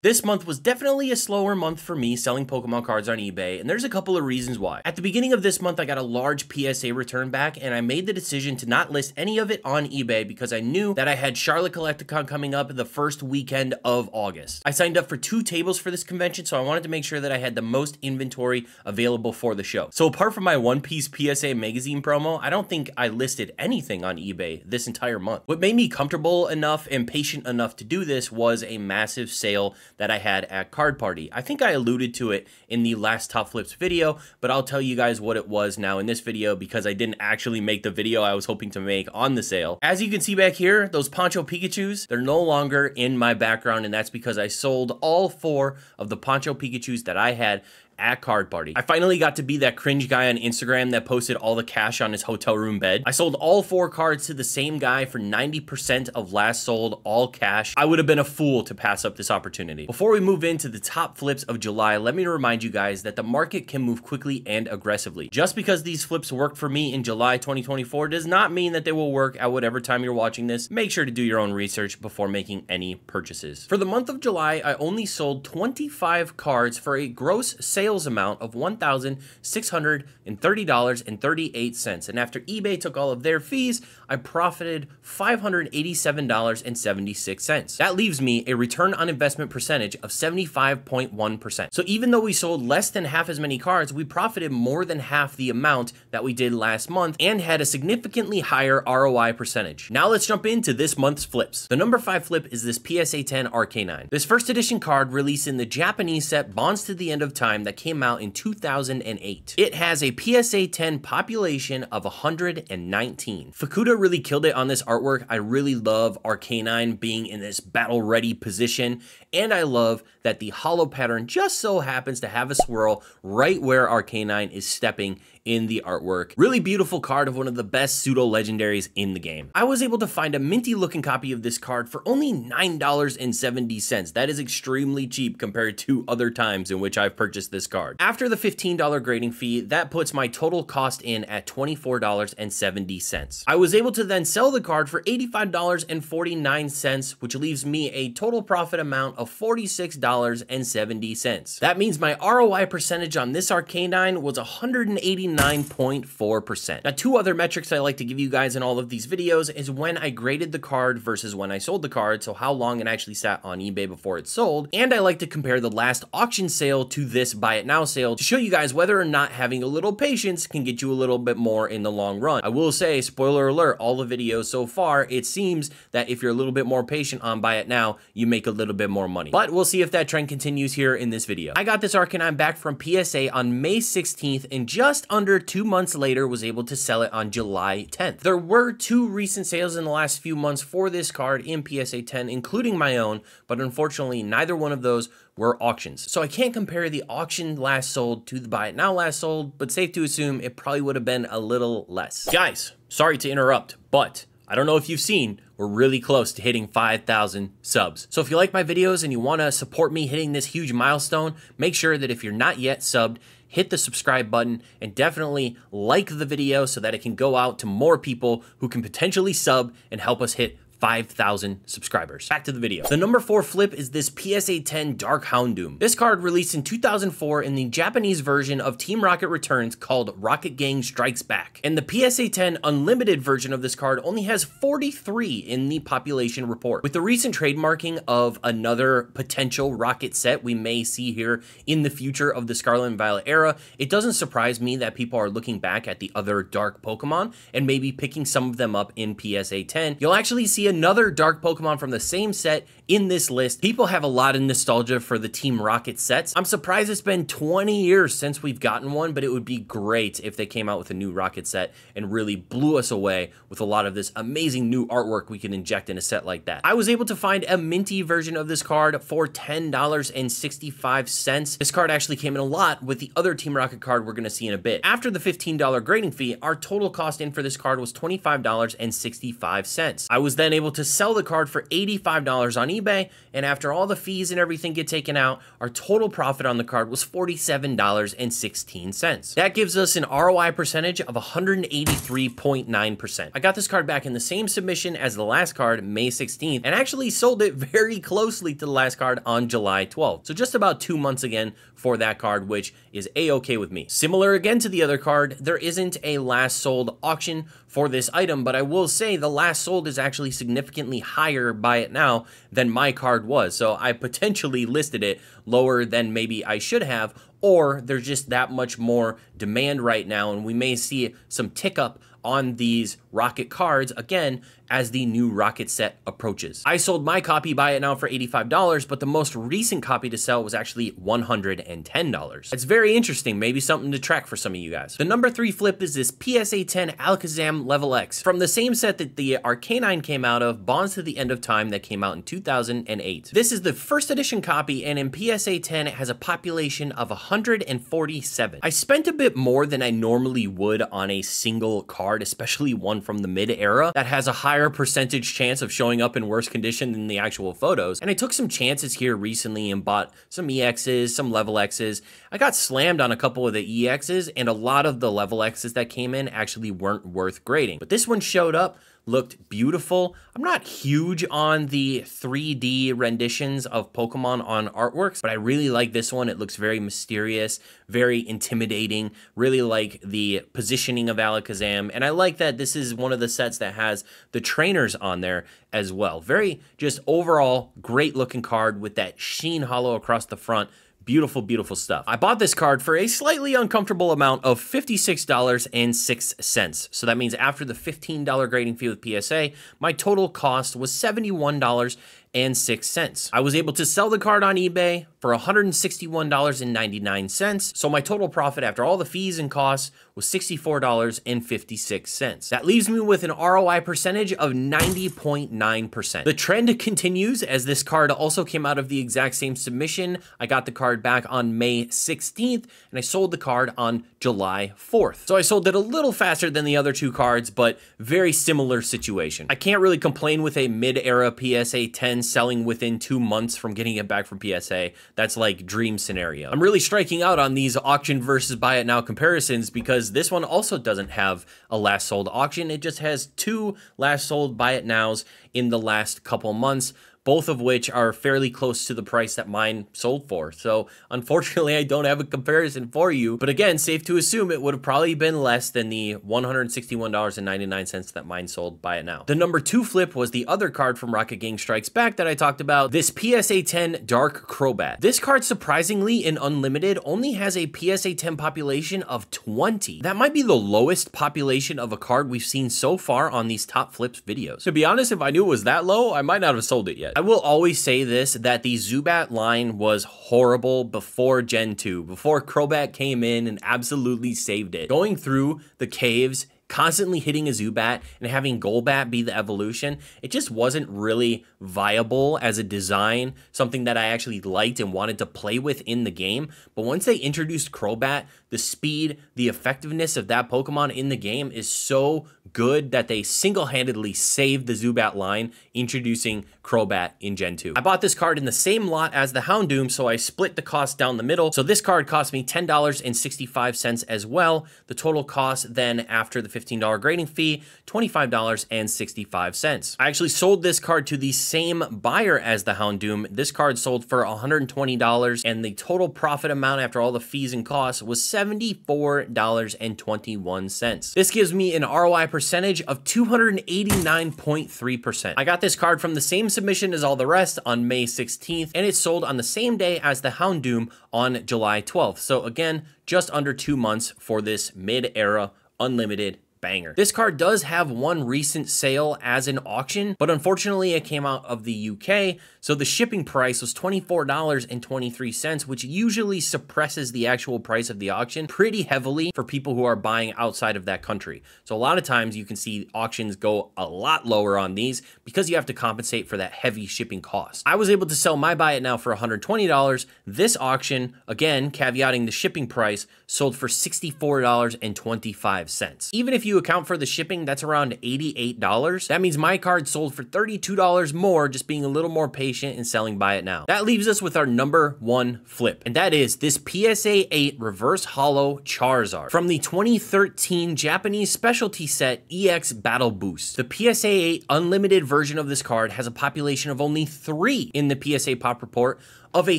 This month was definitely a slower month for me selling Pokemon cards on eBay, and there's a couple of reasons why. At the beginning of this month, I got a large PSA return back, and I made the decision to not list any of it on eBay because I knew that I had Charlotte Collecticon coming up the first weekend of August. I signed up for 2 tables for this convention, so I wanted to make sure that I had the most inventory available for the show. So apart from my One Piece PSA magazine promo, I don't think I listed anything on eBay this entire month. What made me comfortable enough and patient enough to do this was a massive sale that I had at Card Party. I think I alluded to it in the last Top Flips video, but I'll tell you guys what it was now in this video because I didn't actually make the video I was hoping to make on the sale. As you can see back here, those Poncho Pikachus, they're no longer in my background, and that's because I sold all 4 of the Poncho Pikachus that I had at Card Party. I finally got to be that cringe guy on Instagram that posted all the cash on his hotel room bed. I sold all 4 cards to the same guy for 90% of last sold, all cash. I would have been a fool to pass up this opportunity. Before we move into the top flips of July, let me remind you guys that the market can move quickly and aggressively. Just because these flips worked for me in July 2024 does not mean that they will work at whatever time you're watching this. Make sure to do your own research before making any purchases. For the month of July, I only sold 25 cards for a gross sales amount of $1,630.38, and after eBay took all of their fees, I profited $587.76. That leaves me a return on investment percentage of 75.1%. So even though we sold less than half as many cards, we profited more than half the amount that we did last month and had a significantly higher ROI percentage. Now let's jump into this month's flips. The number 5 flip is this PSA 10 RK9. This first edition card released in the Japanese set Bonds to the End of Time that came out in 2008. It has a PSA 10 population of 119. Fukuda really killed it on this artwork. I really love RK9 being in this battle ready position, and I love that the hollow pattern just so happens to have a swirl right where RK9 is stepping in the artwork. Really beautiful card of one of the best pseudo legendaries in the game. I was able to find a minty looking copy of this card for only $9.70. That is extremely cheap compared to other times in which I've purchased this card. After the $15 grading fee, that puts my total cost in at $24.70. I was able to then sell the card for $85.49, which leaves me a total profit amount of $46.70. That means my ROI percentage on this RK9 was 189.4%. Now, 2 other metrics I like to give you guys in all of these videos is when I graded the card versus when I sold the card, so how long it actually sat on eBay before it sold, and I like to compare the last auction sale to this buy it now sale to show you guys whether or not having a little patience can get you a little bit more in the long run. I will say, spoiler alert, all the videos so far, it seems that if you're a little bit more patient on buy it now, you make a little bit more money. But we'll see if that trend continues here in this video. I got this RK9 back from PSA on May 16th, and just under 2 months later was able to sell it on July 10th. There were 2 recent sales in the last few months for this card in PSA 10, including my own, but unfortunately neither one of those were auctions. So I can't compare the auction last sold to the buy it now last sold, but safe to assume it probably would have been a little less. Guys, sorry to interrupt, but I don't know if you've seen, we're really close to hitting 5,000 subs. So if you like my videos and you want to support me hitting this huge milestone, make sure that if you're not yet subbed, hit the subscribe button and definitely like the video so that it can go out to more people who can potentially sub and help us hit 5,000 subscribers. Back to the video. The number 4 flip is this PSA 10 Dark Houndoom. This card released in 2004 in the Japanese version of Team Rocket Returns called Rocket Gang Strikes Back. And the PSA 10 Unlimited version of this card only has 43 in the population report. With the recent trademarking of another potential Rocket set we may see here in the future of the Scarlet and Violet era, it doesn't surprise me that people are looking back at the other Dark Pokemon and maybe picking some of them up in PSA 10. You'll actually see another Dark Pokemon from the same set in this list. People have a lot of nostalgia for the Team Rocket sets. I'm surprised it's been 20 years since we've gotten one, but it would be great if they came out with a new Rocket set and really blew us away with a lot of this amazing new artwork we can inject in a set like that. I was able to find a minty version of this card for $10.65. This card actually came in a lot with the other Team Rocket card we're going to see in a bit. After the $15 grading fee, our total cost in for this card was $25.65. I was then able to sell the card for $85 on eBay, and after all the fees and everything get taken out, our total profit on the card was $47.16. That gives us an ROI percentage of 183.9%. I got this card back in the same submission as the last card, May 16th, and actually sold it very closely to the last card on July 12th. So just about 2 months again for that card, which is a-okay with me. Similar again to the other card, there isn't a last sold auction for this item, but I will say the last sold is actually significantly higher by it now than my card was. So I potentially listed it lower than maybe I should have, or there's just that much more demand right now, and we may see some tick up on these Rocket cards again as the new Rocket set approaches. I sold my copy by it now for $85, but the most recent copy to sell was actually $110. It's very interesting, maybe something to track for some of you guys. The number 3 flip is this PSA 10 Alakazam Level X from the same set that the Arcanine came out of, Bonds to the End of Time, that came out in 2008. This is the first edition copy, and in PSA 10 it has a population of 147. I spent a bit more than I normally would on a single card, especially one from the mid-era that has a higher percentage chance of showing up in worse condition than the actual photos. And I took some chances here recently and bought some EXs, some Level Xs. I got slammed on a couple of the EXs, and a lot of the Level Xs that came in actually weren't worth grading. But this one showed up, looked beautiful. I'm not huge on the 3D renditions of Pokemon on artworks, but I really like this one. It looks very mysterious, very intimidating, really like the positioning of Alakazam, and I like that this is one of the sets that has the trainers on there as well. Very just overall great looking card with that sheen hollow across the front. Beautiful, beautiful stuff. I bought this card for a slightly uncomfortable amount of $56.06. So that means after the $15 grading fee with PSA, my total cost was $71.06. I was able to sell the card on eBay for $161.99. So my total profit after all the fees and costs was $64.56. That leaves me with an ROI percentage of 90.9%. The trend continues as this card also came out of the exact same submission. I got the card back on May 16th and I sold the card on July 4th. So I sold it a little faster than the other two cards, but very similar situation. I can't really complain with a mid-era PSA 10 selling within 2 months from getting it back from PSA. That's like dream scenario. I'm really striking out on these auction versus buy it now comparisons because this one also doesn't have a last sold auction. It just has 2 last sold buy it nows in the last couple months, both of which are fairly close to the price that mine sold for. So unfortunately, I don't have a comparison for you, but again, safe to assume it would have probably been less than the $161.99 that mine sold by it now. The number 2 flip was the other card from Rocket Gang Strikes Back that I talked about, this PSA 10 Dark Crobat. This card, surprisingly, in Unlimited, only has a PSA 10 population of 20. That might be the lowest population of a card we've seen so far on these top flips videos. To be honest, if I knew it was that low, I might not have sold it yet. I will always say this, that the Zubat line was horrible before Gen 2, before Crobat came in and absolutely saved it. Going through the caves, constantly hitting a Zubat and having Golbat be the evolution, it just wasn't really viable as a design, something that I actually liked and wanted to play with in the game. But once they introduced Crobat, the speed, the effectiveness of that Pokemon in the game is so good that they single-handedly saved the Zubat line, introducing Crobat in Gen 2. I bought this card in the same lot as the Houndoom, so I split the cost down the middle. So this card cost me $10.65 as well. The total cost then after the $15 grading fee, $25.65. I actually sold this card to the same buyer as the Houndoom. This card sold for $120, and the total profit amount after all the fees and costs was $74.21. This gives me an ROI percentage of 289.3%. I got this card from the same submission as all the rest on May 16th, and it sold on the same day as the Houndoom on July 12th. So again, just under 2 months for this mid-era Unlimited banger. This card does have one recent sale as an auction, but unfortunately it came out of the UK, So the shipping price was $24.23, which usually suppresses the actual price of the auction pretty heavily for people who are buying outside of that country. So a lot of times you can see auctions go a lot lower on these because you have to compensate for that heavy shipping cost. I was able to sell my buy it now for $120. This auction, again, caveating the shipping price, sold for $64.25. Even if you account for the shipping, that's around $88. That means my card sold for $32 more, just being a little more patient and selling buy it now. That leaves us with our number one flip, and that is this PSA 8 Reverse Holo Charizard from the 2013 Japanese specialty set EX Battle Boost. The PSA 8 unlimited version of this card has a population of only 3 in the PSA Pop Report, of a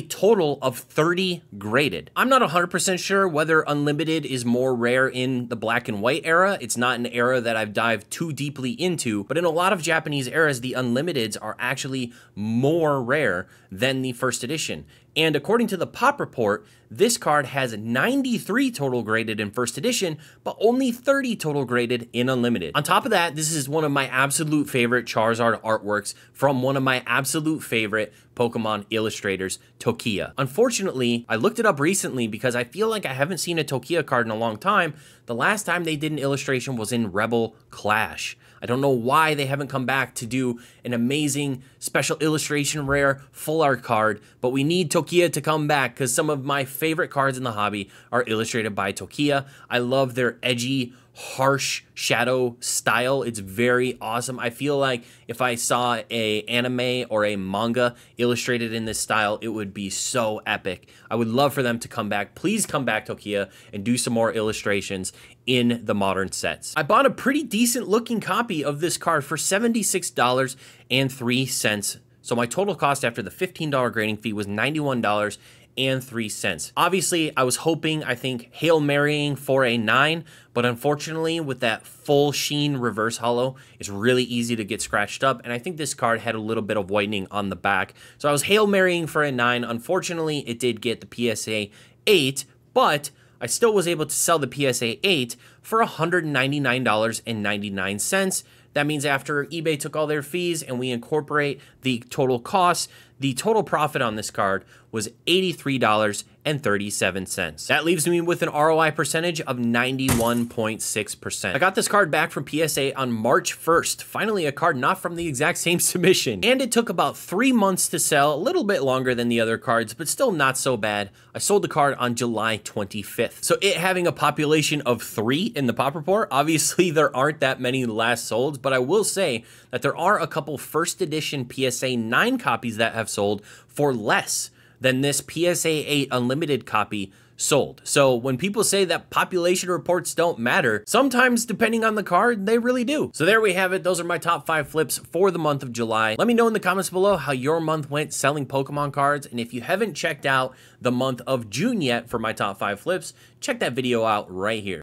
total of 30 graded. I'm not 100% sure whether Unlimited is more rare in the black and white era. It's not an era that I've dived too deeply into, but in a lot of Japanese eras, the Unlimiteds are actually more rare than the first edition. And according to the Pop Report, this card has 93 total graded in first edition, but only 30 total graded in Unlimited. On top of that, this is one of my absolute favorite Charizard artworks from one of my absolute favorite Pokemon illustrators, Tokiya. Unfortunately, I looked it up recently because I feel like I haven't seen a Tokiya card in a long time. The last time they did an illustration was in Rebel Clash. I don't know why they haven't come back to do an amazing special illustration rare full art card, but we need Tokiya to come back because some of my favorite cards in the hobby are illustrated by Tokiya. I love their edgy, harsh shadow style. It's very awesome. I feel like if I saw a anime or a manga illustrated in this style, it would be so epic. I would love for them to come back. Please come back, Tokiya, and do some more illustrations in the modern sets. I bought a pretty decent looking copy of this card for $76.03. So my total cost after the $15 grading fee was $91.03. Obviously, I was hoping, I think, Hail Marrying for a 9, but unfortunately, with that full sheen reverse holo, it's really easy to get scratched up, and I think this card had a little bit of whitening on the back. So I was Hail Marrying for a 9. Unfortunately, it did get the PSA 8, but I still was able to sell the PSA 8 for $199.99. That means after eBay took all their fees and we incorporate the total cost, the total profit on this card was $83.37. That leaves me with an ROI percentage of 91.6%. I got this card back from PSA on March 1st. Finally, a card not from the exact same submission. And it took about 3 months to sell, a little bit longer than the other cards, but still not so bad. I sold the card on July 25th. So it having a population of 3 in the Pop Report, obviously there aren't that many last solds, but I will say that there are a couple first edition PSA 9 copies that have sold for less than this PSA 8 Unlimited copy sold. So when people say that population reports don't matter, sometimes depending on the card, they really do. So there we have it. Those are my top 5 flips for the month of July. Let me know in the comments below how your month went selling Pokemon cards. And if you haven't checked out the month of June yet for my top 5 flips, check that video out right here.